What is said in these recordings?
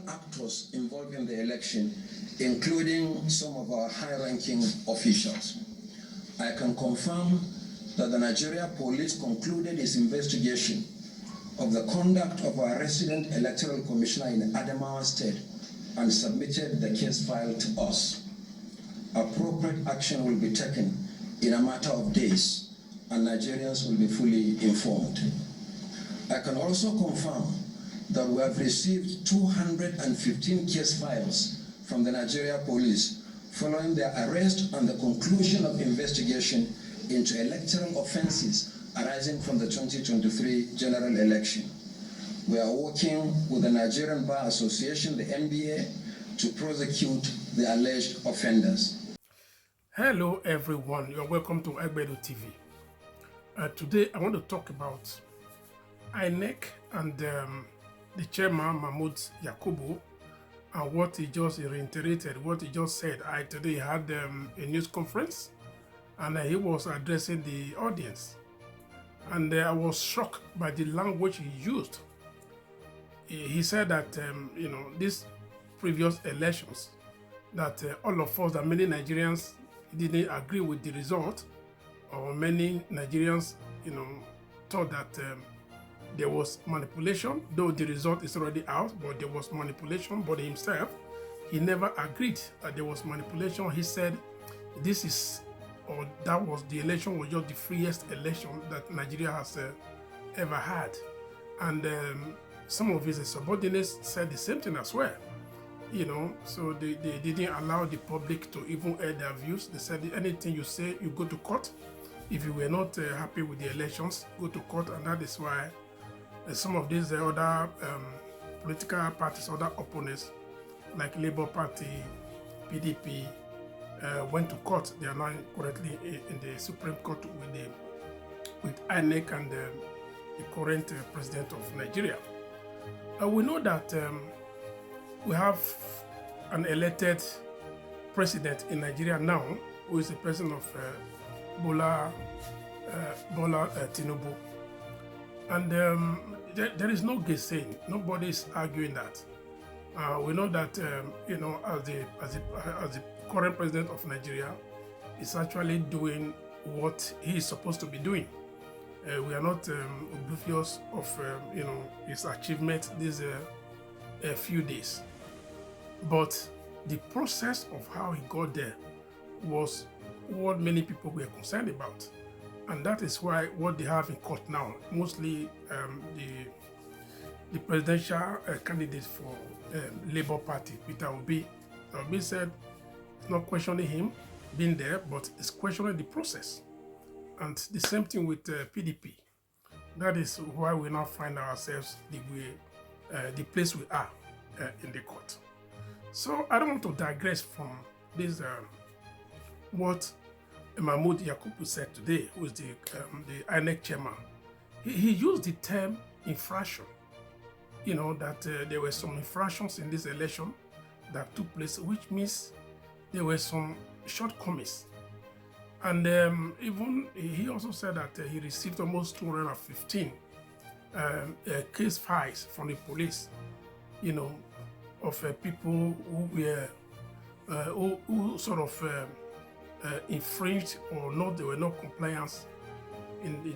actors involved in the election, including some of our high-ranking officials. I can confirm that the Nigeria police concluded its investigation of the conduct of our resident electoral commissioner in Adamawa State and submitted the case file to us. Appropriate action will be taken in a matter of days, and Nigerians will be fully informed. I can also confirm that we have received 215 case files from the Nigeria police following their arrest and the conclusion of investigation into electoral offenses arising from the 2023 general election. We are working with the Nigerian Bar Association, the NBA, to prosecute the alleged offenders. Hello everyone, you're welcome to Egbedo TV. Today I want to talk about INEC and the chairman Mahmoud Yakubu and what he just reiterated, what he just said. Today had a news conference and he was addressing the audience, and I was shocked by the language he used. He said that these previous elections, that all of us, that many Nigerians didn't agree with the result, or many Nigerians thought that there was manipulation, though the result is already out, but there was manipulation. But himself, he never agreed that there was manipulation. He said this is, or that was, the election was just the freest election that Nigeria has ever had. And some of his subordinates said the same thing as well. So they didn't allow the public to even air their views. They said anything you say, you go to court. If you were not happy with the elections, go to court. And that is why some of these other political parties, other opponents, like Labour Party, PDP, went to court. They are now currently in the Supreme Court with INEC and the current president of Nigeria. We know that we have an elected president in Nigeria now, who is the president of Bola Tinubu. And there is no gainsaying. Nobody is arguing that. We know that as the current president of Nigeria is actually doing what he is supposed to be doing. We are not oblivious of his achievement these few days. But the process of how he got there was what many people were concerned about. And that is why what they have in court now, mostly the presidential candidate for Labour Party, Peter Obi said it's not questioning him being there, but it's questioning the process. And the same thing with PDP. That is why we now find ourselves the place we are in the court. So I don't want to digress from this, what Mahmoud Yakubu said today, who is the INEC chairman. He used the term infraction, that there were some infractions in this election that took place, which means there were some shortcomings. And even he also said that he received almost 215 case files from the police, of people who were who sort of infringed or not, there were no compliance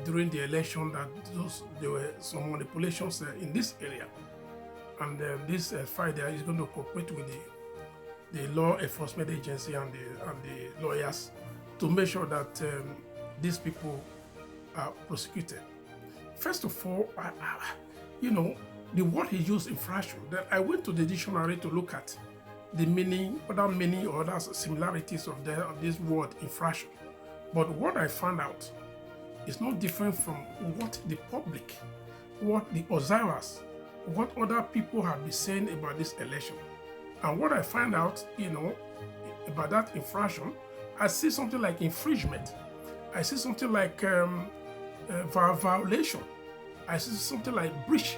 during the election, that there were some manipulations in this area. And this Friday is going to cooperate with the law enforcement agency and the lawyers to make sure that these people are prosecuted. First of all, the word he used, infraction, that I went to the dictionary to look at the meaning, or other similarities of this word infraction. But what I found out is not different from what the public, what the observers, what other people have been saying about this election. And what I find out, about that infraction, I see something like infringement. I see something like violation. I see something like breach.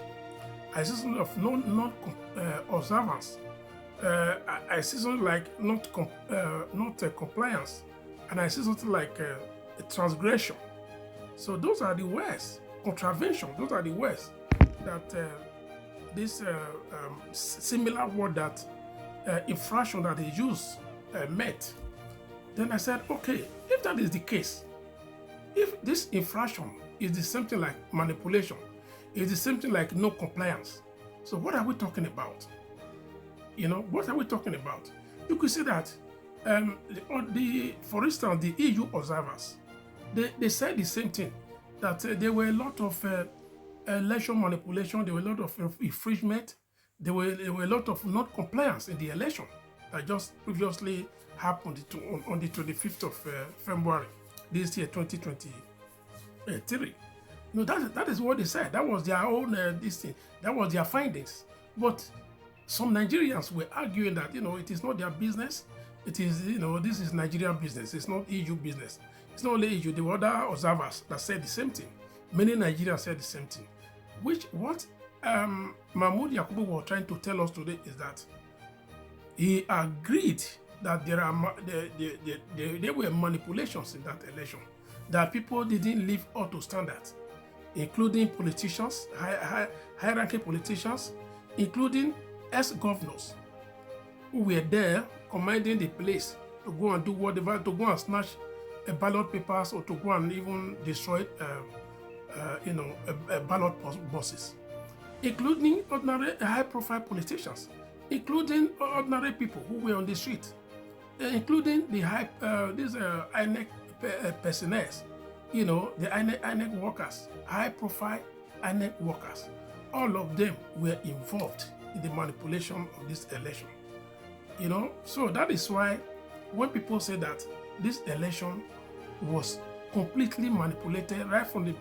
I see something of non-observance. I see something like not compliance. And I see something like a transgression. So those are the words. Contravention, those are the words that this similar word that infraction that they use met. Then I said, okay, if that is the case, if this infraction is the same thing like manipulation, is the same thing like no compliance, so what are we talking about? What are we talking about? You could say that for instance, the EU observers, they said the same thing, that there were a lot of election manipulation, there were a lot of infringement, there were a lot of non-compliance in the election that just previously happened on the 25th of February this year, 2023. That is what they said. That was their own this thing. That was their findings. But some Nigerians were arguing that it is not their business. It is this is Nigerian business. It's not EU business. It's not only EU. There were other observers that said the same thing. Many Nigerians said the same thing. What Mahmoud Yakubu was trying to tell us today is that he agreed that there were manipulations in that election, that people didn't live up to standards, including politicians, high-ranking politicians, including ex-governors who were there commanding the place to go and do whatever, to go and snatch ballot papers or to go and even destroy ballot boxes, including ordinary high-profile politicians, including ordinary people who were on the street, including the INEC personnel, the INEC workers, high-profile INEC workers. All of them were involved in the manipulation of this election. So that is why when people say that this election was completely manipulated right from the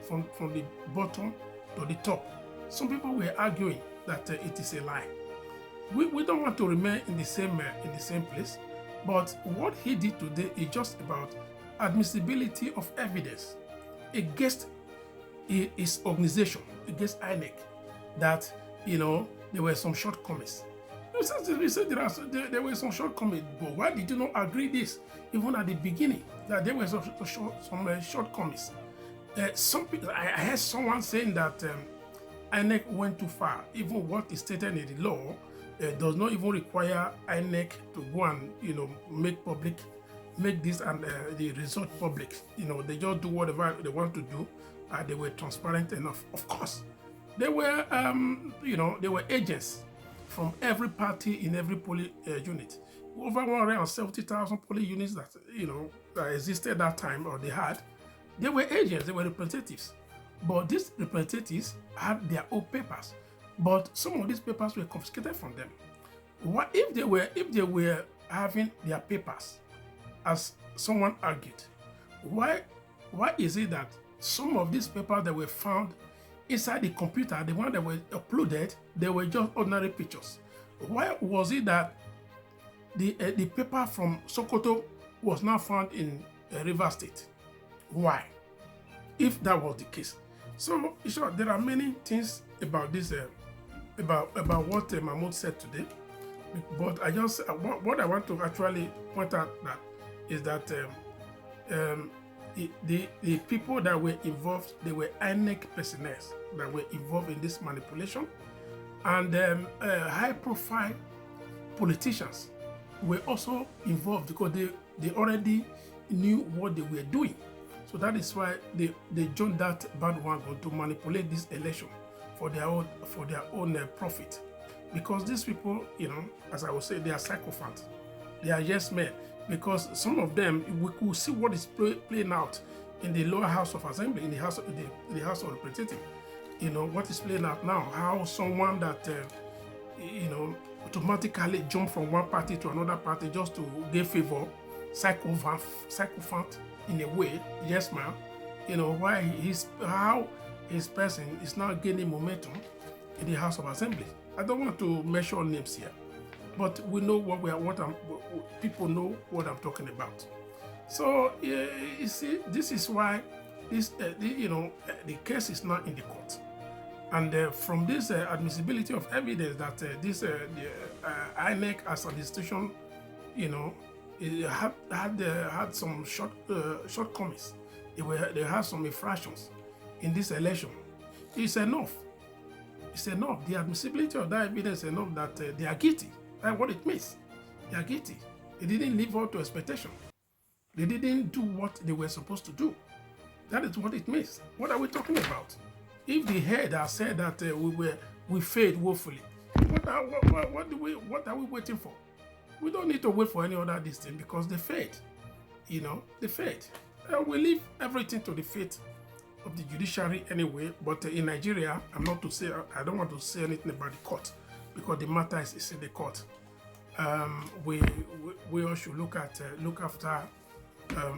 bottom to the top, some people were arguing that it is a lie. We don't want to remain in the same place, but what he did today is just about admissibility of evidence against his organization, against INEC, that there were some shortcomings. We said there were some shortcomings, but why did you not agree this even at the beginning, that there were some shortcomings? I heard someone saying that INEC went too far. Even what is stated in the law does not even require INEC to go and make this and the result public. They just do whatever they want to do. They were transparent enough. Of course, they were they were agents from every party in every polling unit. Over 170,000 polling units that that existed at that time, or they had. They were agents. They were representatives. But these representatives had their own papers, but some of these papers were confiscated from them. What if they were having their papers, as someone argued? Why is it that some of these papers that were found inside the computer, the one that were uploaded, they were just ordinary pictures? Why was it that the paper from Sokoto was now found in Rivers State? Why? If that was the case. So, sure, there are many things about this, about what Mahmoud said today. But what I want to actually point out that is that the people that were involved, they were INEC personnel that were involved in this manipulation, and high-profile politicians were also involved because they already knew what they were doing. So that is why they joined that bandwagon to manipulate this election for their own profit. Because these people, as I would say, they are sycophants. They are yes men. Because some of them, we could see what is playing out in the lower house of assembly, in the house of representatives. What is playing out now? How someone that automatically jump from one party to another party just to get favor, sycophant in a way, yes ma'am. How his person is now gaining momentum in the House of Assembly. I don't want to mention names here, but we know people know what I'm talking about. So you see, this is why the case is not in the court, and from this admissibility of evidence that the INEC as an institution, it had some shortcomings. They had some infractions in this election. It's enough. It's enough. The admissibility of that evidence is enough that they are guilty. That's what it means. They are guilty. They didn't live up to expectation. They didn't do what they were supposed to do. That is what it means. What are we talking about? If the head has said that we failed woefully, what are we waiting for? We don't need to wait for any other this thing because they failed. You know, they failed. We leave everything to the fate of the judiciary anyway. But in Nigeria, I don't want to say anything about the court because the matter is in the court. We all should look after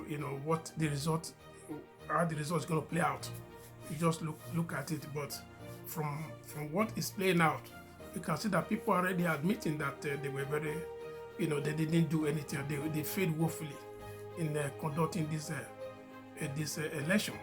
you know what the result, how the result is going to play out. You just look at it, but from what is playing out, you can see that people are already admitting that they were very, you know, they didn't do anything. They failed woefully in conducting this election.